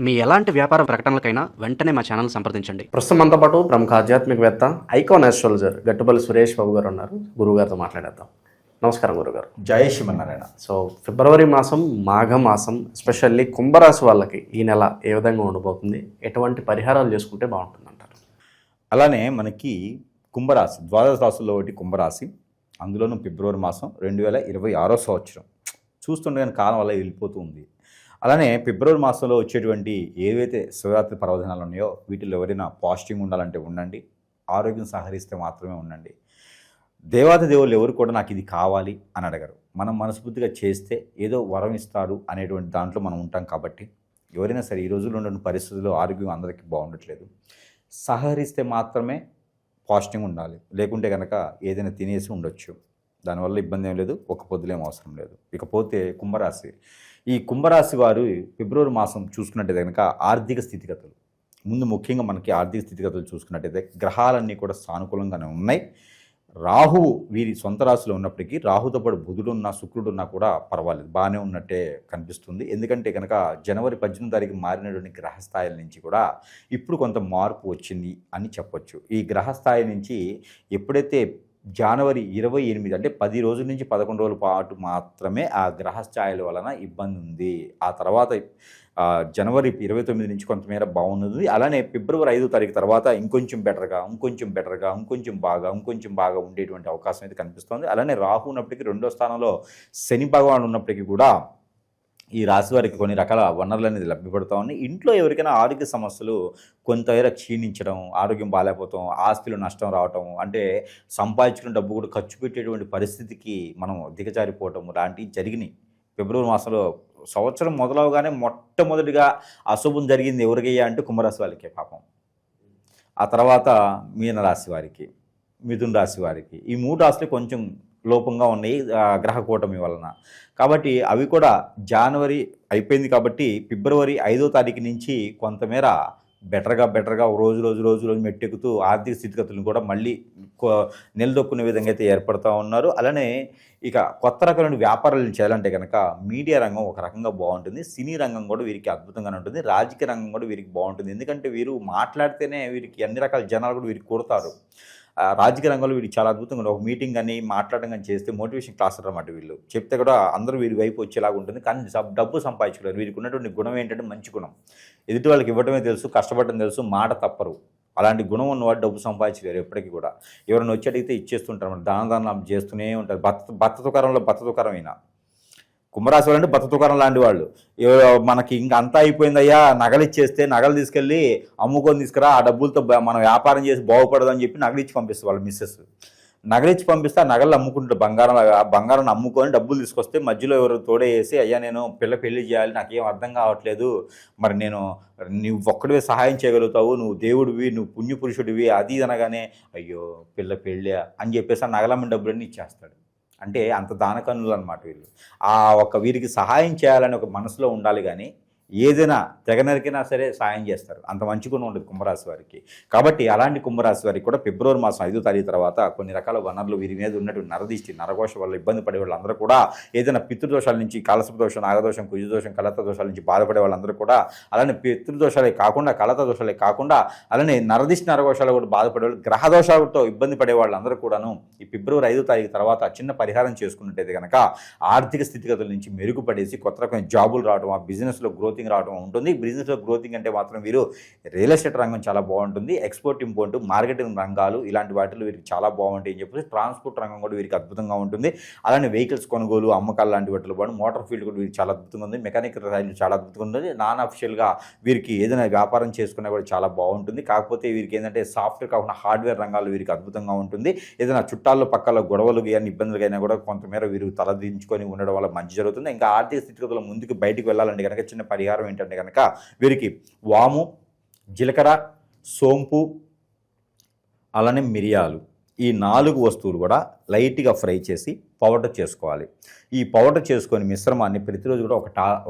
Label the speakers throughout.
Speaker 1: మీ ఎలాంటి వ్యాపార ప్రకటనలకైనా వెంటనే మా ఛానల్ సంప్రదించండి.
Speaker 2: ప్రస్తుతం మనతో పాటు ప్రముఖ ఆధ్యాత్మికవేత్త ఐకాన్ ఆస్ట్రాలజర్ గట్టుపల్లి సురేష్ బాబు గారు ఉన్నారు. గురువుగారితో మాట్లాడేద్దాం. నమస్కారం గురుగారు.
Speaker 3: జై శ్రీమన్నారాయణ.
Speaker 2: సో ఫిబ్రవరి మాసం, మాఘ మాసం, ఎస్పెషల్లీ కుంభరాశి వాళ్ళకి ఈ నెల ఏ విధంగా ఉండబోతుంది, ఎటువంటి పరిహారాలు చేసుకుంటే బాగుంటుంది అంటారు?
Speaker 3: అలానే మనకి కుంభరాశి, ద్వాదశ రాశుల్లో ఒకటి కుంభరాశి, అందులోనూ ఫిబ్రవరి మాసం 2026 సంవత్సరం చూస్తుండగానే కాలం వల్ల వెళ్ళిపోతూ ఉంది. అలానే ఫిబ్రవరి మాసంలో వచ్చేటువంటి ఏవైతే శివరాత్రి పర్వదినాలు ఉన్నాయో వీటిలో ఎవరైనా పాజిటివ్ ఉండాలంటే ఉండండి, ఆరోగ్యం సహకరిస్తే మాత్రమే ఉండండి. దేవాది దేవుళ్ళు ఎవరు కూడా నాకు ఇది కావాలి అని అడగరు. మనం మనస్ఫూర్తిగా చేస్తే ఏదో వరం ఇస్తారు అనేటువంటి దాంట్లో మనం ఉంటాం. కాబట్టి ఎవరైనా సరే ఈ రోజుల్లో ఉన్న పరిస్థితుల్లో ఆరోగ్యం అందరికీ బాగుండట్లేదు, సహకరిస్తే మాత్రమే పాజిటివ్ ఉండాలి. లేకుంటే కనుక ఏదైనా తినేసి ఉండొచ్చు, దానివల్ల ఇబ్బంది ఏం లేదు, ఒక పొద్దులేం అవసరం లేదు. ఇకపోతే కుంభరాశి, ఈ కుంభరాశి వారు ఫిబ్రవరి మాసం చూసుకున్నట్టయితే కనుక ఆర్థిక స్థితిగతులు, ముందు ముఖ్యంగా మనకి ఆర్థిక స్థితిగతులు చూసుకున్నట్టయితే గ్రహాలన్నీ కూడా సానుకూలంగానే ఉన్నాయి. రాహువు వీరి సొంత రాశిలో ఉన్నప్పటికీ రాహుతో పాటు బుధుడున్నా శుక్రుడున్నా కూడా పర్వాలేదు, బాగానే ఉన్నట్టే కనిపిస్తుంది. ఎందుకంటే కనుక జనవరి 18వ తారీఖు మారినటువంటి గ్రహస్థాయిల నుంచి కూడా ఇప్పుడు కొంత మార్పు వచ్చింది అని చెప్పొచ్చు. ఈ గ్రహస్థాయి నుంచి ఎప్పుడైతే జనవరి 28 అంటే 10 రోజుల నుంచి 11 రోజుల పాటు మాత్రమే ఆ గ్రహస్థాయిల వలన ఇబ్బంది ఉంది. ఆ తర్వాత జనవరి 29 నుంచి కొంతమేర బాగున్నది. అలానే ఫిబ్రవరి 5వ తారీఖు తర్వాత ఇంకొంచెం బెటర్గా ఇంకొంచెం బాగా ఉండేటువంటి అవకాశం అయితే కనిపిస్తుంది. అలానే రాహు ఉన్నప్పటికీ 2వ స్థానంలో శని భగవానుడు ఉన్నప్పటికీ కూడా ఈ రాశి వారికి కొన్ని రకాల వనరులు అనేది లభ్యపడుతూ ఉన్నాయి. ఇంట్లో ఎవరికైనా ఆరోగ్య సమస్యలు కొంతమేర క్షీణించడం, ఆరోగ్యం బాగాలేకపోవటం, ఆస్తులు నష్టం రావటం, అంటే సంపాదించుకున్న డబ్బు కూడా ఖర్చు పెట్టేటువంటి పరిస్థితికి మనం దిగజారిపోవటం లాంటివి జరిగినాయి. ఫిబ్రవరి మాసంలో సంవత్సరం మొదలవగానే మొట్టమొదటిగా అశుభం జరిగింది ఎవరికయ్యా అంటే కుంభరాశి వాళ్ళకే పాపం. ఆ తర్వాత మీనరాశి వారికి, మిథున రాశి వారికి, ఈ 3 రాశులు కొంచెం లోపంగా ఉన్నాయి గ్రహ కూటమి వలన. కాబట్టి అవి కూడా జనవరి అయిపోయింది కాబట్టి ఫిబ్రవరి 5వ తారీఖు నుంచి కొంతమేర బెటర్గా రోజు మెట్టెక్కుతూ ఆర్థిక స్థితిగతులను కూడా మళ్ళీ నిలదొక్కునే విధంగా అయితే ఏర్పడుతూ ఉన్నారు. అలానే ఇక కొత్త రకమైన వ్యాపారాలు చేయాలంటే కనుక మీడియా రంగం ఒక రకంగా బాగుంటుంది, సినీ రంగం కూడా వీరికి అద్భుతంగానే ఉంటుంది, రాజకీయ రంగం కూడా వీరికి బాగుంటుంది. ఎందుకంటే వీరు మాట్లాడితేనే వీరికి అన్ని రకాల జనాలు కూడా వీరికి కొడతారు. రాజకీయ రంగంలో వీరికి చాలా అద్భుతంగా ఒక మీటింగ్ కానీ మాట్లాడడం కానీ చేస్తే మోటివేషన్ క్లాస్ అన్నమాట. వీళ్ళు చెప్తే కూడా అందరూ వీరి వైపు వచ్చేలాగా ఉంటుంది. కానీ డబ్బు సంపాదించుకోలేరు. వీరికి ఉన్నటువంటి గుణం ఏంటంటే మంచి గుణం, ఎదుటి వాళ్ళకి ఇవ్వడమే తెలుసు, కష్టపడడం తెలుసు, మాట తప్పరు. అలాంటి గుణం ఉన్నవాడు డబ్బు సంపాదించలేరు ఎప్పటికీ కూడా. ఎవరైనా వచ్చి అడిగితే ఇచ్చేస్తుంటారు, దానం చేస్తూనే ఉంటారు. భర్త తుకారంలో కుంభరాశి వాళ్ళు అంటే భర్త తుకారం లాంటి వాళ్ళు. మనకి ఇంకా అంతా అయిపోయిందయ్యా, నగలు ఇచ్చేస్తే నగలు తీసుకెళ్ళి అమ్ముకొని తీసుకురా, ఆ డబ్బులతో మనం వ్యాపారం చేసి బాగుపడదని చెప్పి నగలు ఇచ్చి పంపిస్తారు వాళ్ళ మిస్సెస్. నగలు ఇచ్చి పంపిస్తే ఆ నగలు అమ్ముకుంటారు, బంగారం అమ్ముకొని డబ్బులు తీసుకొస్తే మధ్యలో ఎవరు తోడేసి, అయ్యా నేను పెళ్లి చేయాలి, నాకేం అర్థం కావట్లేదు, మరి నువ్వు ఒక్కడివే సహాయం చేయగలుగుతావు, నువ్వు దేవుడివి, నువ్వు పుణ్యపురుషుడివి, అది అనగానే అయ్యో పెళ్ళి అని చెప్పేసి ఆ నగలమ్మిన డబ్బులన్నీ ఇచ్చేస్తాడు. అంటే అంత దానకన్నులు అనమాట వీళ్ళు. వీరికి సహాయం చేయాలని ఒక మనసులో ఉండాలి, కానీ ఏదైనా తెగనరికినా సరే సాయం చేస్తారు. అంత మంచి గుణం ఉండదు కుంభరాశి వారికి. కాబట్టి అలాంటి కుంభరాశి వారికి కూడా ఫిబ్రవరి మాసం 5వ తారీఖు తర్వాత కొన్ని రకాల వనరులు వీరి మీద ఉన్నటువంటి నరదిష్టి, నరఘోష వల్ల ఇబ్బంది పడే వాళ్ళందరూ కూడా, ఏదైనా పితృదోషాల నుంచి, కాలసర్ప దోషం, నాగదోషం, కుజదోషం, కలత దోషాల నుంచి బాధపడే వాళ్ళందరూ కూడా, అలానే పితృదోషాలే కాకుండా, కలత దోషాలే కాకుండా, అలానే నరదిష్టి, నరఘోషాలు కూడా బాధపడే వాళ్ళు, గ్రహ దోషాలతో ఇబ్బంది పడే వాళ్ళందరూ కూడాను ఈ ఫిబ్రవరి 5వ తారీఖు తర్వాత చిన్న పరిహారం చేసుకున్నట్టయితే కనుక ఆర్థిక స్థితిగతుల నుంచి మెరుగుపడేసి కొత్త రకమైన జాబులు రావడం, ఆ బిజినెస్లో గ్రోతింగ్ రావడం ఉంటుంది. బిజినెస్లో గ్రోతింగ్ అంటే మాత్రం వీరు రియల్ ఎస్టేట్ రంగం చాలా బాగుంటుంది, ఎక్స్పోర్ట్ ఇంపోర్ట్ మార్కెటింగ్ రంగాలు ఇలాంటి వాటిలో వీరికి చాలా బాగుంటాయి అని చెప్పేసి ట్రాన్స్పోర్ట్ రంగం కూడా వీరికి అద్భుతంగా ఉంటుంది. అలానే వెహికల్స్ కొనుగోలు, అమ్మకాలు లాంటి వాటిలో పాటు మోటార్ ఫీల్డ్ కూడా వీరికి చాలా అద్భుతంగా ఉంది, మెకానికల్ రైలు చాలా అద్భుతంగా ఉంటుంది. నాన్ అఫిషియల్గా వీరికి ఏదైనా వ్యాపారం చేసుకున్నా కూడా చాలా బాగుంటుంది. కాకపోతే వీరికి ఏంటంటే సాఫ్ట్వేర్ కాకుండా హార్డ్వేర్ రంగాల్లో వీరికి అద్భుతంగా ఉంటుంది. ఏదైనా చుట్టాల్లో పక్కల గొడవలు కానీ ఇబ్బందులు అయినా కూడా కొంతమేర వీరు తలదించుకొని ఉండడం వల్ల మంచి జరుగుతుంది. ఇంకా ఆర్థిక స్థితిగతుల ముందుకు బయటికి వెళ్ళాలంటే కనుక చిన్న పరిహారం ఏంటంటే కనుక వీరికి వాము, జీలకర్ర, సోంపు, అలానే మిరియాలు, ఈ 4 వస్తువులు కూడా లైట్గా ఫ్రై చేసి పౌడర్ చేసుకోవాలి. ఈ పౌడర్ చేసుకొని మిశ్రమాన్ని ప్రతిరోజు కూడా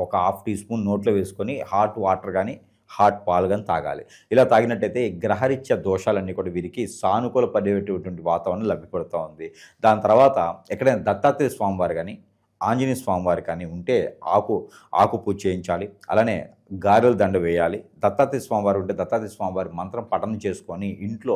Speaker 3: ఒక ½ టీ స్పూన్ నోట్లో వేసుకొని హాట్ వాటర్ కానీ హాట్ పాలు కానీ తాగాలి. ఇలా తాగినట్టయితే గ్రహరీత్యా దోషాలన్నీ కూడా వీరికి సానుకూల పడేటువంటి వాతావరణం లభ్యపడుతూ ఉంది. దాని తర్వాత ఎక్కడైనా దత్తాత్రేయ స్వామివారు కానీ, ఆంజనేయ స్వామివారు కానీ ఉంటే ఆకు పూజ చేయించాలి. అలానే గారెల దండ వేయాలి. దత్తాత్రేయ స్వామివారు ఉంటే దత్తాత్రేయ స్వామివారి మంత్రం పఠనం చేసుకొని ఇంట్లో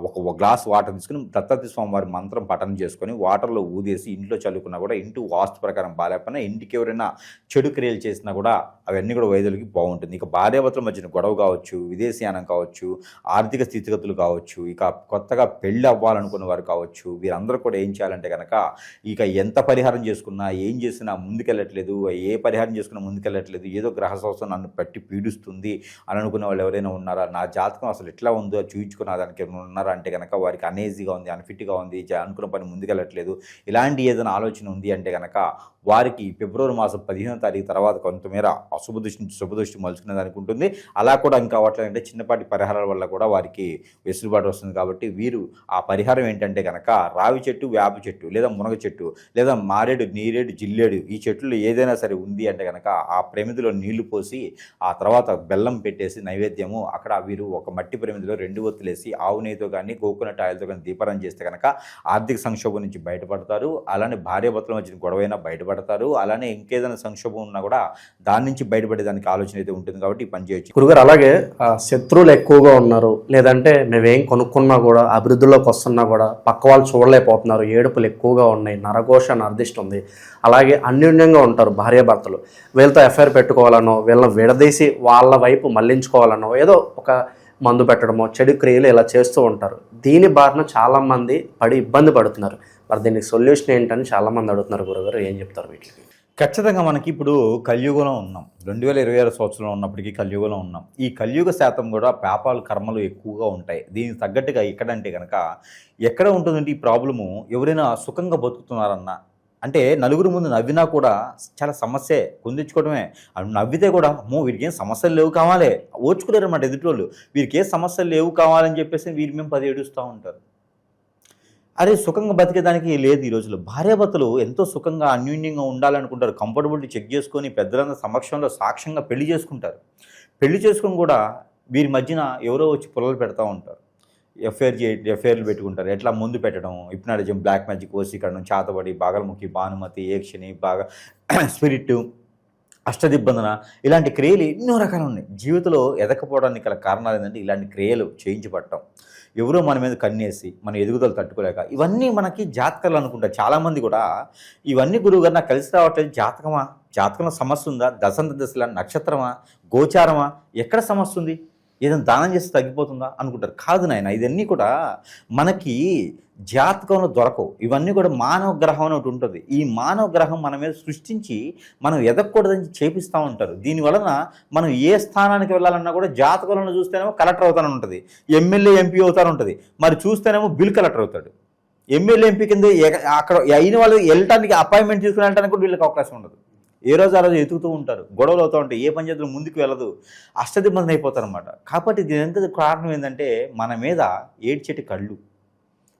Speaker 3: ఒక గ్లాస్ వాటర్ తీసుకుని దత్తాత్రేయ స్వామివారి మంత్రం పఠనం చేసుకొని వాటర్లో ఊదేసి ఇంట్లో చల్లుకున్నా కూడా ఇంటి వాస్తు ప్రకారం బాగాలేకపోయినా ఇంటికి ఎవరైనా చెడు క్రియలు చేసినా కూడా అవన్నీ కూడా వైద్యులకి బాగుంటుంది. ఇక భార్యాభర్తల మధ్యన గొడవ కావచ్చు, విదేశీయానం కావచ్చు, ఆర్థిక స్థితిగతులు కావచ్చు, ఇక కొత్తగా పెళ్ళి అవ్వాలనుకున్న వారు కావచ్చు, వీరందరూ కూడా ఏం చేయాలంటే కనుక ఇక ఎంత పరిహారం చేసుకున్నా ఏం చేసినా ముందుకెళ్ళట్లేదు, ఏ పరిహారం చేసుకున్నా ముందుకెళ్ళట్లేదు, ఏదో గ్రహ సంవత్సరం నన్ను పట్టి పీడిస్తుంది అని అనుకునే వాళ్ళు ఎవరైనా ఉన్నారా, నా జాతకం అసలు ఎట్లా ఉందో చూయించుకున్న దానికి ఉన్నారా అంటే కనుక వారికి అనేజీగా ఉంది, అన్ఫిట్గా ఉంది, అనుకున్న పని ముందుకెళ్ళట్లేదు, ఇలాంటి ఏదైనా ఆలోచన ఉంది అంటే కనుక వారికి ఫిబ్రవరి మాసం 15వ తారీఖు తర్వాత కొంతమేర అశుభదృష్టి నుంచి శుభదృష్టి మలుచుకునే దానికి ఉంటుంది. అలా కూడా ఇంకా అవ్వట్లేదంటే చిన్నపాటి పరిహారాల వల్ల కూడా వారికి వెసులుబాటు వస్తుంది. కాబట్టి వీరు ఆ పరిహారం ఏంటంటే కనుక రావి చెట్టు, వేప చెట్టు లేదా మునగ చెట్టు లేదా మారేడు, నీరేడు, జిల్లేడు ఈ చెట్లు ఏదైనా సరే ఉంది అంటే కనుక ఆ ప్రమిదిలో నీళ్లు పోసి ఆ తర్వాత బెల్లం పెట్టేసి నైవేద్యము అక్కడ వీరు ఒక మట్టి ప్రమిదిలో 2 ఒత్తులేసి ఆవు నెయ్యితో కానీ కోకోనట్ ఆయిల్తో కానీ దీపారం చేస్తే కనుక ఆర్థిక సంక్షోభం నుంచి బయటపడతారు. అలానే భార్యాభర్తల మధ్య గొడవైనా బయటపడతారు. అలానే ఇంకేదైనా సంక్షోభం ఉన్నా కూడా దాని నుంచి బయటపడేదానికి ఆలోచన అయితే ఉంటుంది. కాబట్టి ఈ పని చేయొచ్చు.
Speaker 2: గురుగారు అలాగే శత్రువులు ఎక్కువగా ఉన్నారు, లేదంటే మేమేం కొనుక్కున్నా కూడా అభివృద్ధిలోకి వస్తున్నా కూడా పక్క వాళ్ళు చూడలేకపోతున్నారు, ఏడుపులు ఎక్కువగా ఉన్నాయి, నరఘోష నరదిష్టి ఉంది, అలాగే అన్యోన్యంగా ఉంటారు భార్యాభర్తలు, వీళ్ళతో ఎఫ్ఐఆర్ పెట్టుకోవాలనో వీళ్ళని విడదీసి వాళ్ళ వైపు మళ్లించుకోవాలనో ఏదో ఒక మందు పెట్టడమో చెడు క్రియలు ఇలా చేస్తూ ఉంటారు. దీని బారిన చాలామంది పడి ఇబ్బంది పడుతున్నారు. మరి దీనికి సొల్యూషన్ ఏంటని చాలామంది అడుగుతున్నారు. గురుగారు ఏం చెప్తారు వీటికి?
Speaker 3: ఖచ్చితంగా మనకి ఇప్పుడు కలియుగంలో ఉన్నాం. 2026 సంవత్సరంలో ఉన్నప్పటికీ కలియుగంలో ఉన్నాం. ఈ కలియుగ శాతం కూడా పాపాలు కర్మలు ఎక్కువగా ఉంటాయి. దీనికి తగ్గట్టుగా ఎక్కడంటే కనుక ఎక్కడ ఉంటుందంటే ఈ ప్రాబ్లము ఎవరైనా సుఖంగా బతుకుతున్నారన్నా అంటే నలుగురు ముందు నవ్వినా కూడా చాలా సమస్యే, కుందించుకోవడమే. నవ్వితే కూడా అమ్మో వీరికి ఏం సమస్యలు లేవు కావాలి, ఓర్చుకోలేరు అన్నమాట ఎదుటోళ్ళు. వీరికి ఏ సమస్యలు లేవు కావాలని చెప్పేసి వీరి మేము 10 ఏడుస్తూ ఉంటారు. అరే సుఖంగా బతికేదానికి లేదు. ఈ రోజుల్లో భార్యాభర్తలు ఎంతో సుఖంగా అన్యోన్యంగా ఉండాలనుకుంటారు. కంఫర్టబిలిటీ చెక్ చేసుకొని పెద్దలందరి సమక్షంలో సాక్ష్యంగా పెళ్లి చేసుకుంటారు. పెళ్లి చేసుకొని కూడా వీరి మధ్యన ఎవరో వచ్చి పుల్లలు పెడతా ఉంటారు. ఎఫ్ఐఆర్లు పెట్టుకుంటారు. ఎట్లా ముందు పెట్టడం, హిప్నాటిజం, బ్లాక్ మ్యాజిక్, వశీకరణం, చాతబడి, బాగలముఖి, భానుమతి, ఏక్షిణి, బాగా స్పిరిట్, అష్టదిబ్బందన ఇలాంటి క్రియలు ఎన్నో రకాలు ఉన్నాయి. జీవితంలో ఎదకపోవడానికి గల కారణాలు ఏంటంటే ఇలాంటి క్రియలు చేయించబడటం, ఎవరో మన మీద కన్నేసి మన ఎదుగుదల తట్టుకోలేక ఇవన్నీ మనకి జాతకాలు అనుకుంటారు చాలామంది కూడా. ఇవన్నీ గురువుగారు నాకు కలిసి రావట్లేదు, జాతకమా, జాతకంలో సమస్య ఉందా, దశంత దశల నక్షత్రమా, గోచారమా, ఎక్కడ సమస్య ఉంది, ఏదైనా దానం చేస్తే తగ్గిపోతుందా అనుకుంటారు. కాదు నాయన, ఇవన్నీ కూడా మనకి జాతకంలో దొరకవు. ఇవన్నీ కూడా మానవ గ్రహం అని ఒకటి ఉంటుంది. ఈ మానవ గ్రహం మన మీద సృష్టించి మనం ఎదగకూడదని చేపిస్తూ ఉంటారు. దీనివలన మనం ఏ స్థానానికి వెళ్ళాలన్నా కూడా జాతకంలో చూస్తేనేమో కలెక్టర్ అవుతానని ఉంటుంది, ఎమ్మెల్యే ఎంపీ అవుతాను ఉంటుంది, మరి చూస్తేనేమో బిల్ కలెక్టర్ అవుతాడు. ఎమ్మెల్యే ఎంపీ కింద అక్కడ అయిన వాళ్ళు వెళ్ళటానికి అపాయింట్మెంట్ తీసుకుని వెళ్ళడానికి కూడా వీళ్ళకి అవకాశం ఉండదు. ఏ రోజు ఆ రోజు ఎతుకుతూ ఉంటారు, గొడవలు అవుతూ ఉంటాయి, ఏ పంచాయతీలో ముందుకు వెళ్ళదు, అష్టదిబ్బంది అయిపోతారు అనమాట. కాబట్టి దీని ఎంత కారణం ఏంటంటే మన మీద ఏడ్చేటి కళ్ళు.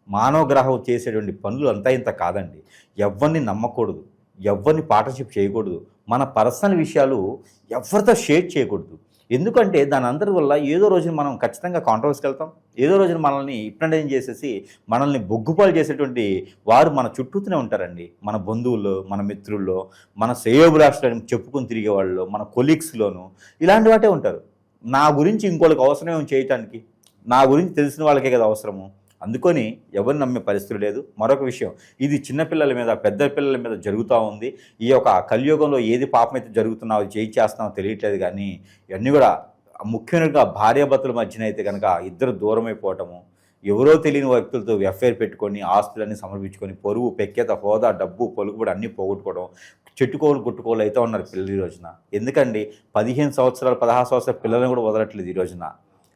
Speaker 3: మానవ గ్రహం చేసేటువంటి పనులు అంతా ఇంత కాదండి. ఎవరిని నమ్మకూడదు, ఎవరిని పార్ట్నర్షిప్ చేయకూడదు, మన పర్సనల్ విషయాలు ఎవరితో షేర్ చేయకూడదు. ఎందుకంటే దాని అందరి వల్ల ఏదో రోజున మనం ఖచ్చితంగా కాంట్రవర్సీకి వెళ్తాం, ఏదో రోజున మనల్ని హిప్నటైజ్ చేసేసి మనల్ని బొగ్గుపాలు చేసేటువంటి వారు మన చుట్టూతూనే ఉంటారండి. మన బంధువుల్లో, మన మిత్రుల్లో, మన శ్రేయోభిలాషులను చెప్పుకొని తిరిగే వాళ్ళు, మన కొలీగ్స్లోనూ ఇలాంటి వాటే ఉంటారు. నా గురించి ఇంకోళ్ళకి అవసరం చేయటానికి, నా గురించి తెలిసిన వాళ్ళకే కదా అవసరము. అందుకొని ఎవరిని నమ్మే పరిస్థితి లేదు. మరొక విషయం, ఇది చిన్నపిల్లల మీద, పెద్ద పిల్లల మీద జరుగుతూ ఉంది. ఈ యొక్క కలియుగంలో ఏది పాపం అయితే జరుగుతున్నావో చేస్తున్నావో తెలియట్లేదు. కానీ ఇవన్నీ కూడా ముఖ్యంగా భార్యాభర్తల మధ్యన అయితే కనుక ఇద్దరు దూరం అయిపోవటము, ఎవరో తెలియని వ్యక్తులతో ఎఫ్ఐఆర్ పెట్టుకొని ఆస్తులన్నీ సమర్పించుకొని పొరుగు, పెక్కేత, హోదా, డబ్బు, పలుకుబడి అన్నీ పోగొట్టుకోవడం, చెట్టుకోలు గుట్టుకోలు అయితే ఉన్నారు పిల్లలు ఈ రోజున. ఎందుకండి 15 సంవత్సరాలు 16 సంవత్సరాల పిల్లలను కూడా వదలట్లేదు ఈ రోజున.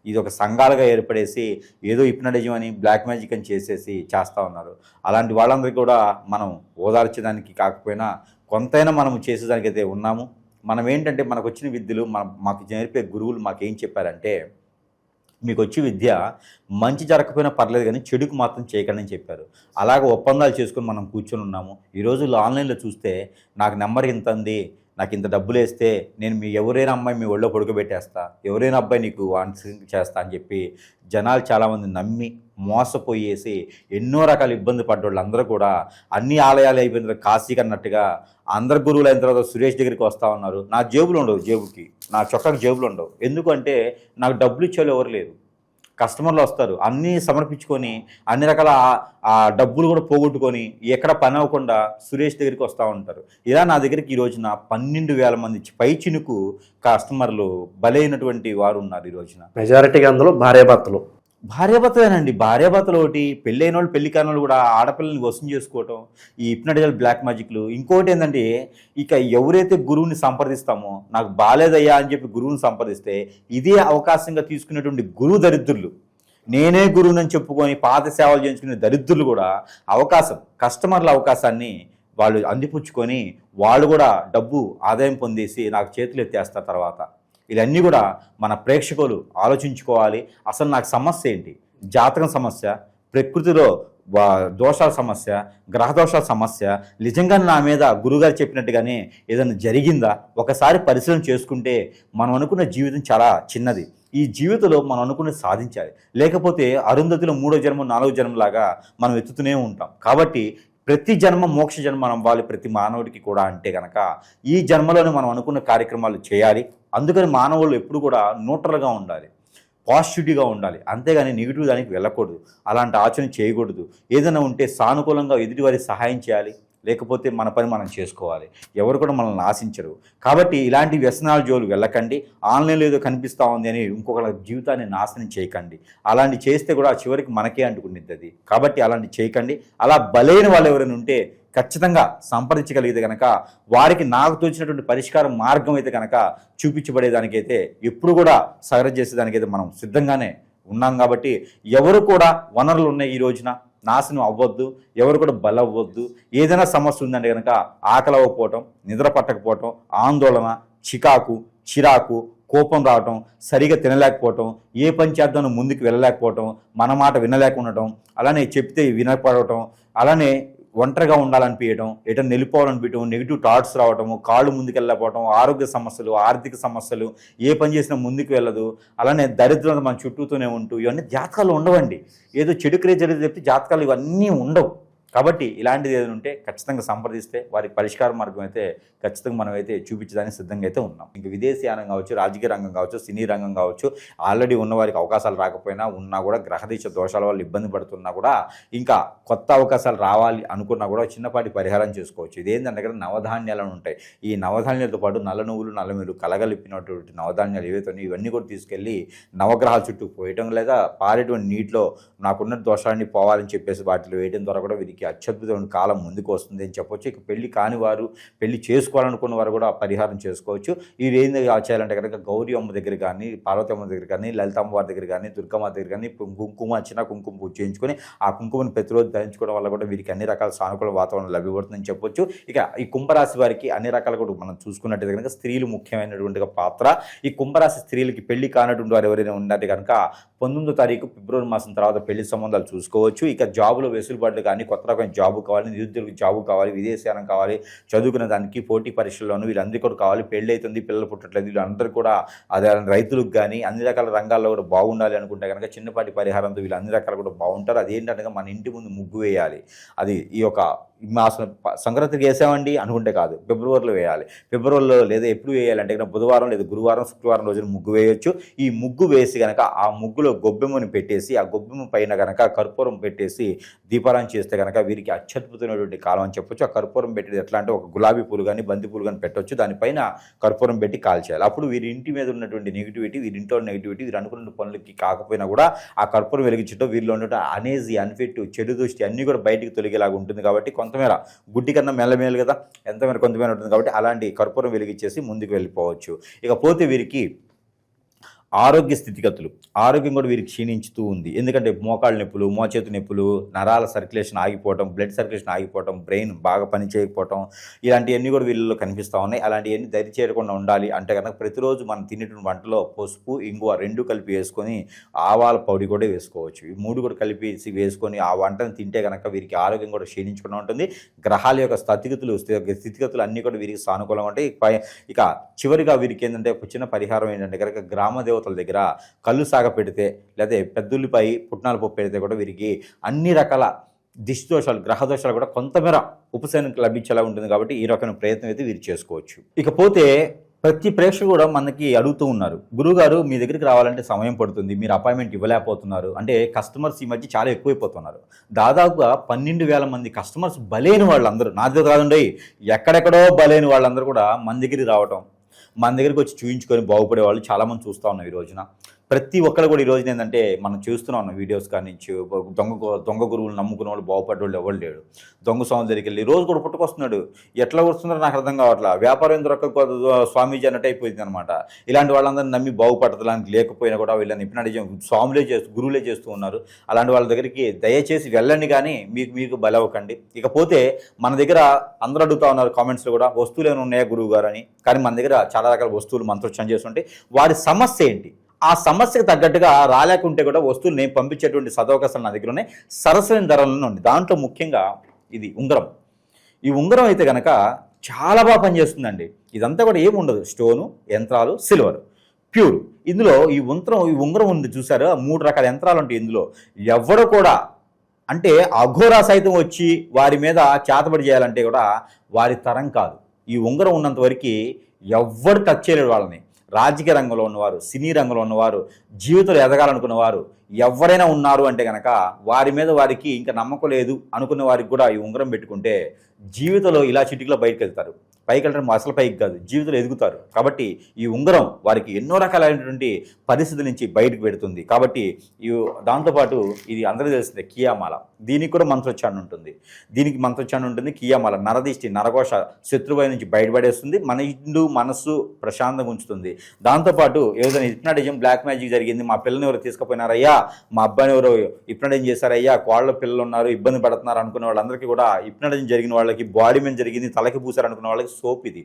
Speaker 3: ఇది ఒక సంఘాలుగా ఏర్పడేసి ఏదో హిప్నటిజం అని, బ్లాక్ మ్యాజిక్ అని చేసేసి చేస్తూ ఉన్నారు. అలాంటి వాళ్ళందరికీ కూడా మనం ఓదార్చడానికి కాకపోయినా కొంతైనా మనం చేసేదానికి అయితే ఉన్నాము. మనం ఏంటంటే మనకు వచ్చిన విద్యలు మాకు నేర్పే గురువులు మాకేం చెప్పారంటే, మీకు వచ్చి విద్య మంచి జరగకపోయినా పర్లేదు కానీ చెడుకు మాత్రం చేయకండి అని చెప్పారు. అలాగే ఒప్పందాలు చేసుకొని మనం కూర్చొని ఉన్నాము. ఈ రోజుల్లో ఆన్లైన్లో చూస్తే నాకు నెంబర్ ఇంత ఉంది, నాకు ఇంత డబ్బులు వేస్తే నేను ఎవరైనా అమ్మాయి మీ ఒళ్ళో పడుకోబెట్టేస్తా, ఎవరైనా అబ్బాయి నీకు చేస్తా అని చెప్పి జనాలు చాలామంది నమ్మి మోసపోయేసి ఎన్నో రకాల ఇబ్బంది పడ్డ వాళ్ళందరూ కూడా అన్ని ఆలయాలు అయిపోయిన తర్వాత కాశీకి అన్నట్టుగా అందరు గురువులు అయిన తర్వాత సురేష్ దగ్గరికి వస్తూ ఉన్నారు. నా జేబులు ఉండవు, నా చొక్కాకి జేబులు ఉండవు. ఎందుకంటే నాకు డబ్బులు ఇచ్చేవాళ్ళు ఎవరు లేరు. కస్టమర్లు వస్తారు, అన్నీ సమర్పించుకొని అన్ని రకాల ఆ డబ్బులు కూడా పోగొట్టుకొని ఎక్కడ పని అవ్వకుండా సురేష్ దగ్గరికి వస్తూ ఉంటారు. ఇలా నా దగ్గరికి ఈ రోజున 12,000 మంది పై చినుకు కస్టమర్లు బలైనటువంటి వారు ఉన్నారు ఈ రోజున.
Speaker 2: మెజారిటీగా అందులో
Speaker 3: భార్యాభర్తలేనండి. భార్యాభర్తలు ఒకటి, పెళ్ళైన వాళ్ళు పెళ్లి కాని వాళ్ళు కూడా ఆడపిల్లల్ని వశం చేసుకోవటం, ఈ హిప్నటికల్ బ్లాక్ మ్యాజిక్లు. ఇంకోటి ఏంటంటే, ఇక ఎవరైతే గురువుని సంప్రదిస్తామో, నాకు బాలేదయ్యా అని చెప్పి గురువుని సంప్రదిస్తే ఇదే అవకాశంగా తీసుకునేటువంటి గురువు దరిద్రులు, నేనే గురువునని చెప్పుకొని పాత సేవలు చేయించుకునే దరిద్రులు కూడా కస్టమర్ల అవకాశాన్ని వాళ్ళు అందిపుచ్చుకొని వాళ్ళు కూడా డబ్బు ఆదాయం పొందేసి నాకు చేతులు ఎత్తేస్తారు తర్వాత. ఇవన్నీ కూడా మన ప్రేక్షకులు ఆలోచించుకోవాలి. అసలు నాకు సమస్య ఏంటి? జాతకం సమస్య, ప్రకృతిలో దోషాల సమస్య, గ్రహ దోషాల సమస్య, నిజంగా నా మీద గురుగారు చెప్పినట్టుగానే ఏదైనా జరిగిందా? ఒకసారి పరిశీలన చేసుకుంటే మనం అనుకున్న జీవితం చాలా చిన్నది. ఈ జీవితంలో మనం అనుకున్నది సాధించాలి. లేకపోతే అరుంధతిలో 3వ జన్మ 4వ జన్మలాగా మనం ఎత్తుతూనే ఉంటాం. కాబట్టి ప్రతి జన్మ మోక్ష జన్మ అవ్వాలి ప్రతి మానవుడికి కూడా. అంటే కనుక ఈ జన్మలోనే మనం అనుకున్న కార్యక్రమాలు చేయాలి. అందుకని మానవులు ఎప్పుడు కూడా న్యూట్రల్గా ఉండాలి, పాజిటివ్గా ఉండాలి. అంతేగాని నెగిటివ్ దానికి వెళ్ళకూడదు, అలాంటి ఆచరణ చేయకూడదు. ఏదైనా ఉంటే సానుకూలంగా ఎదుటివారికి సహాయం చేయాలి, లేకపోతే మన పని మనం చేసుకోవాలి. ఎవరు కూడా మనల్ని ఆశించరు. కాబట్టి ఇలాంటి వ్యసనాల జోలు వెళ్ళకండి. ఆన్లైన్లో ఏదో కనిపిస్తూ ఉంది అని ఇంకొకరి జీవితాన్ని నాశనం చేయకండి. అలాంటి చేస్తే కూడా చివరికి మనకే అంటుకునిద్ది. కాబట్టి అలాంటి చేయకండి. అలా బలైన వాళ్ళు ఎవరైనా ఉంటే ఖచ్చితంగా సంప్రదించగలిగితే కనుక వారికి నాకు తోచినటువంటి పరిష్కార మార్గం అయితే కనుక చూపించబడేదానికైతే ఎప్పుడు కూడా సహనం చేసేదానికైతే మనం సిద్ధంగానే ఉన్నాం. కాబట్టి ఎవరు కూడా వనరులు ఉన్నాయి ఈ రోజున నాశనం అవ్వద్దు, ఎవరు కూడా బలవ్వద్దు. ఏదైనా సమస్య ఉందంటే కనుక ఆకలి అవ్వకపోవటం, నిద్ర పట్టకపోవటం, ఆందోళన, చిరాకు, కోపం రావటం, సరిగా తినలేకపోవటం, ఏ పని చేద్దామో ముందుకు వెళ్ళలేకపోవటం, మన మాట వినలేకుండటం, అలానే చెప్తే వినపడటం, అలానే ఒంటరిగా ఉండాలనిపించడం, ఎటన్నా వెళ్ళిపోవాలనిపించడం, నెగిటివ్ థాట్స్ రావటము, కాళ్ళు ముందుకు వెళ్ళకపోవటం, ఆరోగ్య సమస్యలు, ఆర్థిక సమస్యలు, ఏ పని చేసినా ముందుకు వెళ్ళదు, అలానే దరిద్రత మన చుట్టూతోనే ఉంటూ, ఇవన్నీ జాతకాలు ఉండవండి. ఏదో చెడు క్రియ జరిగితే చెప్తే జాతకాలు ఇవన్నీ ఉండవు. కాబట్టి ఇలాంటిది ఏదైనా ఉంటే ఖచ్చితంగా సంప్రదిస్తే వారికి పరిష్కార మార్గం అయితే ఖచ్చితంగా మనం అయితే చూపించడానికి సిద్ధంగా అయితే ఉన్నాం. ఇంకా విదేశీయానం కావచ్చు, రాజకీయ రంగం కావచ్చు, సినీ రంగం కావచ్చు, ఆల్రెడీ ఉన్న వారికి అవకాశాలు రాకపోయినా ఉన్నా కూడా గ్రహదీశ దోషాల వల్ల ఇబ్బంది పడుతున్నా కూడా ఇంకా కొత్త అవకాశాలు రావాలి అనుకున్నా కూడా చిన్నపాటి పరిహారం చేసుకోవచ్చు. ఇదేంటంటే కదా నవధాన్యాలు ఉంటాయి. ఈ నవధాన్యాలతో పాటు నల్ల నువ్వులు, నల్లమిలు కలగలిపినటువంటి నవధాన్యాలు ఏవైతే ఉన్నాయో ఇవన్నీ కూడా తీసుకెళ్ళి నవగ్రహాల చుట్టూ పోయటం, లేదా పారేటువంటి నీటిలో నాకున్న దోషాన్ని పోవాలని చెప్పేసి వాటిలో వేయడం ద్వారా కూడా వీరికి అత్యద్భుతమైన కాలం ముందుకు వస్తుంది అని చెప్పొచ్చు. ఇక పెళ్లి కాని వారు, పెళ్లి చేసుకోవాలనుకున్న వారు కూడా పరిహారం చేసుకోవచ్చు. ఇది ఏం చేయాలంటే కనుక గౌరీ అమ్మ దగ్గర కానీ, పార్వతి అమ్మ దగ్గర కానీ, లలితమ్మ వారి దగ్గర కానీ, దుర్గమ్మ దగ్గర కానీ కుంకుమ పూజ చేయించుకొని ఆ కుంకుమను ప్రతిరోజు ధరించుకోవడం వల్ల కూడా వీరికి అన్ని రకాల సానుకూల వాతావరణం లభ్యపడుతుందని చెప్పొచ్చు. ఇక ఈ కుంభరాశి వారికి అన్ని రకాల కూడా మనం చూసుకున్నట్టయితే కనుక స్త్రీలు ముఖ్యమైనటువంటి పాత్ర. ఈ కుంభరాశి స్త్రీలకి పెళ్లి కానటువంటి వారు ఎవరైనా ఉన్నట్టు కనుక 19వ తారీఖు ఫిబ్రవరి మాసం తర్వాత పెళ్లి సంబంధాలు చూసుకోవచ్చు. ఇక జాబులో వెసులుబాట్లు కానీ, కొత్త రకమైన జాబు కావాలి, నిరుద్యోగ జాబు కావాలి, విదేశీయానం కావాలి, చదువుకునే దానికి పోటీ పరీక్షల్లోనూ వీళ్ళందరికీ కూడా కావాలి. పెళ్ళి అవుతుంది, పిల్లలు పుట్టట్లేదు, వీళ్ళందరూ కూడా అదే రైతులకు కానీ అన్ని రకాల రంగాల్లో కూడా బాగుండాలి అనుకుంటే కనుక చిన్నపాటి పరిహారంతో వీళ్ళు అన్ని రకాలు కూడా బాగుంటారు. అదేంటంటే మన ఇంటి ముందు ముగ్గు వేయాలి. అది ఈ యొక్క మాసం సంక్రాంతికి వేసామండి అనుకుంటే కాదు, ఫిబ్రవరిలో వేయాలి. ఫిబ్రవరిలో లేదా ఎప్పుడు వేయాలంటే కనుక బుధవారం లేదా గురువారం, శుక్రవారం రోజున ముగ్గు వేయొచ్చు. ఈ ముగ్గు వేసి కనుక ఆ ముగ్గులో గొబ్బెమ్మని పెట్టేసి ఆ గొబ్బెమ్మ పైన కనుక కర్పూరం పెట్టేసి దీపారాయణ చేస్తే కనుక వీరికి అత్యద్భుతమైనటువంటి కాలం అని చెప్పొచ్చు. ఆ కర్పూరం పెట్టేది ఎట్లా అంటే ఒక గులాబీ పూలు కానీ, బంతి పూలు కానీ పెట్టవచ్చు. దానిపైన కర్పూరం పెట్టి కాల్చేయాలి. అప్పుడు వీరి ఇంటి మీద ఉన్నటువంటి నెగిటివిటీ, వీరి ఇంట్లో నెగిటివిటీ, వీరు అనుకున్న పనులకి కాకపోయినా కూడా ఆ కర్పూరం వెలిగించడం వీరిలో ఉన్నటువంటి అనేజీ, అన్ఫిట్, చెడు దృష్టి అన్నీ కూడా బయటికి తొలగేలాగా ఉంటుంది. కాబట్టి కొంతమేర గుడ్డి కన్నా మెల్లమేలు కదా, ఎంతమేర కొంతమేర ఉంటుంది. కాబట్టి అలాంటి కర్పూరం వెలిగించేసి ముందుకు వెళ్ళిపోవచ్చు. ఇకపోతే వీరికి ఆరోగ్య స్థితిగతులు, ఆరోగ్యం కూడా వీరికి క్షీణించుతూ ఉంది. ఎందుకంటే మోకాళ్ళ నొప్పులు, మోచేతు నొప్పులు, నరాల సర్క్యులేషన్ ఆగిపోవటం, బ్లడ్ సర్క్యులేషన్ ఆగిపోవటం, బ్రెయిన్ బాగా పనిచేయకపోవటం, ఇలాంటివన్నీ కూడా వీళ్ళలో కనిపిస్తూ ఉన్నాయి. అలాంటివన్నీ దరి చేరకుండా ఉండాలి అంటే కనుక ప్రతిరోజు మనం తినేటువంటి వంటలో పసుపు, ఇంగువ 2 కలిపి వేసుకొని ఆవాల పొడి కూడా వేసుకోవచ్చు. ఈ 3 కూడా కలిపి వేసుకొని ఆ వంటను తింటే కనుక వీరికి ఆరోగ్యం కూడా క్షీణించకుండా ఉంటుంది. గ్రహాల యొక్క స్థితిగతులు అన్నీ కూడా వీరికి సానుకూలంగా ఉంటాయి. ఇక చివరిగా వీరికి ఏంటంటే ఒక చిన్న పరిహారం ఏంటంటే కనుక గ్రామ దేవత కోతల దగ్గర కళ్ళు సాగ పెడితే లేదా పెద్దుల్లిపై పుట్నాల పప్పు పెడితే కూడా వీరికి అన్ని రకాల దిష్టి దోషాలు గ్రహ దోషాలు కూడా కొంతమేర ఉపశమనం లభించేలా ఉంటుంది. కాబట్టి ఈ రకమైన ప్రయత్నం అయితే వీరు చేసుకోవచ్చు. ఇకపోతే ప్రతి ప్రేక్షకుడు కూడా మనకి అడుగుతూ ఉన్నారు, గురువుగారు మీ దగ్గరికి రావాలంటే సమయం పడుతుంది, మీరు అపాయింట్మెంట్ ఇవ్వలేకపోతున్నారు. అంటే కస్టమర్స్ ఈ మధ్య చాలా ఎక్కువైపోతున్నారు. దాదాపుగా 12,000 మంది కస్టమర్స్ బలైన వాళ్ళందరూ, నా దగ్గర కాదండి, ఎక్కడెక్కడో బలైన వాళ్ళందరూ కూడా మన దగ్గరికి రావటం, మన దగ్గరికి వచ్చి చూయించుకొని బాగుపడే వాళ్ళు చాలామంది చూస్తూ ఉన్నాం ఈ రోజున. ప్రతి ఒక్కరు కూడా ఈ రోజున ఏంటంటే మనం చూస్తూనే ఉన్నాం వీడియోస్ కానీ నుంచి దొంగ గురువులు నమ్ముకున్న వాళ్ళు బాగుపడే వాళ్ళు ఎవరు లేడు. దొంగ స్వామి దగ్గరికి వెళ్ళి రోజు కూడా పుట్టుకొస్తున్నాడు, ఎట్లా వస్తున్నారో నాకు అర్థం కావట్లా, వ్యాపారం దొరక స్వామీజీ అన్నట్టు అయిపోయింది అనమాట. ఇలాంటి వాళ్ళందరినీ నమ్మి బాగుపడతడానికి లేకపోయినా కూడా వీళ్ళని హిప్నాటిజం గురువులే చేస్తూ ఉన్నారు. అలాంటి వాళ్ళ దగ్గరికి దయచేసి వెళ్ళండి, కానీ మీకు బలవ్వకండి. ఇకపోతే మన దగ్గర అందరూ అడుగుతూ ఉన్నారు కామెంట్స్లో కూడా, వస్తువులు ఏమైనా ఉన్నాయా గురువు గారు అని. కానీ మన దగ్గర చాలా రకాల వస్తువులు మంత్రోచ్చారణ చేస్తుంటే వారి సమస్య ఏంటి, ఆ సమస్యకు తగ్గట్టుగా రాలేకుంటే కూడా వస్తువులు నేను పంపించేటువంటి సదవకాశాలు నా దగ్గర ఉన్నాయి, సరసమైన ధరలను ఉంది. దాంట్లో ముఖ్యంగా ఇది ఉంగరం. ఈ ఉంగరం అయితే కనుక చాలా బాగా పనిచేస్తుందండి. ఇదంతా కూడా ఏముండదు, స్టోను, యంత్రాలు, సిల్వర్, ప్యూర్. ఇందులో ఈ ఉంగరం ఉంది చూసారు, 3 రకాల యంత్రాలు ఉంటాయి ఇందులో. ఎవరు కూడా అంటే అఘోరా సైతం వచ్చి వారి మీద చేతబడి చేయాలంటే కూడా వారి తరం కాదు. ఈ ఉంగరం ఉన్నంత వరకు ఎవ్వరు టచ్ చేయలేడు వాళ్ళని. రాజకీయ రంగంలో ఉన్నవారు, సినీ రంగంలో ఉన్నవారు, జీవితంలో ఎదగాలనుకున్నవారు ఎవరైనా ఉన్నారు అంటే కనుక వారి మీద వారికి ఇంకా నమ్మకం లేదు అనుకున్న వారికి కూడా ఈ ఉంగరం పెట్టుకుంటే జీవితంలో ఇలా చిటికలో బయటకు వెళ్తారు. పైకి వెళ్ళడం అసలు పైకి కాదు, జీవితంలో ఎదుగుతారు. కాబట్టి ఈ ఉంగరం వారికి ఎన్నో రకాలైనటువంటి పరిస్థితుల నుంచి బయటకు పెడుతుంది. కాబట్టి దాంతోపాటు ఇది అందరికీ తెలిసిందే కియామాల, దీనికి కూడా మంత్రోచ్చారణ ఉంటుంది. కియామాల నరదిష్టి, నరఘోష, శత్రువై నుంచి బయటపడేస్తుంది, మన ఇండు మనస్సు ప్రశాంతంగా ఉంచుతుంది. దాంతోపాటు ఏదైనా హిప్నాటిజం, బ్లాక్ మ్యాజిక్ జరిగింది, మా పిల్లని ఎవరు తీసుకుపోయినారయ్యా, మా అబ్బాయిని ఎవరు హిప్నాటిజం చేశారయ్యా, కోళ్ళ పిల్లలు ఉన్నారు, ఇబ్బంది పడుతున్నారు అనుకున్న వాళ్ళందరికీ కూడా, హిప్నాటిజం జరిగిన వాళ్ళకి, బాడీ మీద జరిగింది, తలకి పూసారు అనుకున్న వాళ్ళకి సోప్ ఇది.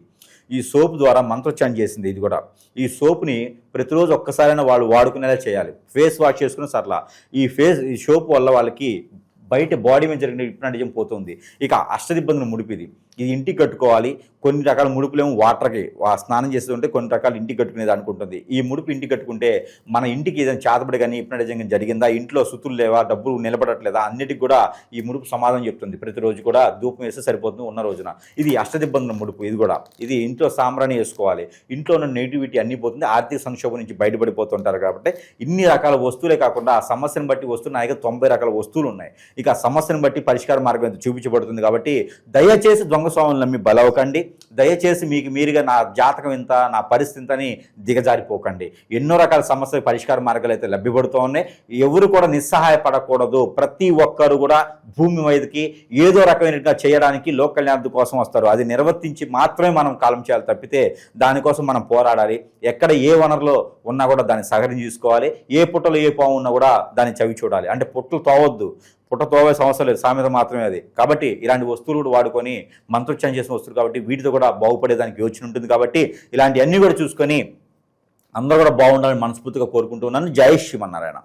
Speaker 3: ఈ సోప్ ద్వారా మంత్రోచ్చారణ చేసింది ఇది కూడా. ఈ సోప్ని ప్రతిరోజు ఒక్కసారైనా వాళ్ళు వాడుకునేలా చేయాలి. ఫేస్ వాష్ చేసుకున్న సర్లా ఈ సోప్ వల్ల వాళ్ళకి బయట బాడీ మీద జరిగిన హిప్నాటిజం పోతుంది. ఇక అష్టదిబ్బందుల ముడిపు ఇది ఇంటికి కట్టుకోవాలి. కొన్ని రకాల ముడుపులేమో వాటర్కి స్నానం చేస్తూ ఉంటే, కొన్ని రకాలు ఇంటికి కట్టుకునేది అనుకుంటుంది. ఈ ముడుపు ఇంటికి కట్టుకుంటే మన ఇంటికి ఏదైనా చేతబడి కానీ హిప్నాటిజం జరిగిందా, ఇంట్లో సుతులు లేవా, డబ్బులు నిలబడట్లేదా, అన్నిటికి కూడా ఈ ముడుపు సమాధానం చెప్తుంది. ప్రతిరోజు కూడా ధూపం వేస్తే సరిపోతుంది ఉన్న రోజున. ఇది అష్టదిబ్బందుల ముడుపు. ఇది ఇంట్లో సాంబ్రాణి వేసుకోవాలి. ఇంట్లో ఉన్న నెగిటివిటీ అన్నీ పోతుంది, ఆర్థిక సంక్షోభం నుంచి బయటపడిపోతుంటారు. కాబట్టి ఇన్ని రకాల వస్తువులే కాకుండా ఆ సమస్యను బట్టి వస్తున్న 90 రకాల వస్తువులు ఉన్నాయి. ఇక ఆ సమస్యను బట్టి పరిష్కార మార్గం చూపించబడుతుంది. కాబట్టి దయచేసి దొంగ స్వాములను నమ్మి బలవకండి. దయచేసి మీకు మీరుగా నా జాతకం ఇంత, నా పరిస్థితి ఇంత అని దిగజారిపోకండి. ఎన్నో రకాల సమస్యల పరిష్కార మార్గాలు అయితే లభ్యపడుతూ ఉన్నాయి. ఎవరు కూడా నిస్సహాయపడకూడదు. ప్రతి ఒక్కరు కూడా భూమి మీదకి ఏదో రకమైనగా చేయడానికి లోక కళ్యాణం కోసం వస్తారు. అది నిర్వర్తించి మాత్రమే మనం కాలం చేయాలి తప్పితే దానికోసం మనం పోరాడాలి. ఎక్కడ ఏ వనరులో ఉన్నా కూడా దాన్ని సహకరించి చూసుకోవాలి. ఏ పుట్టలో ఏ పాము ఉన్నా కూడా దాన్ని చవి చూడాలి. అంటే పుట్టలు తోవద్దు, పుట్ట తోవే సమస్య లేదు, సామెత మాత్రమే అది. కాబట్టి ఇలాంటి వస్తువులు కూడా వాడుకొని మంత్రోచ్చారణ చేసిన వస్తువులు కాబట్టి వీటితో కూడా బాగుపడేదానికి యోచన ఉంటుంది. కాబట్టి ఇలాంటివన్నీ కూడా చూసుకొని అందరూ కూడా బాగుండాలని మనస్ఫూర్తిగా కోరుకుంటున్నాను. జై శ్రీమన్నారాయణ.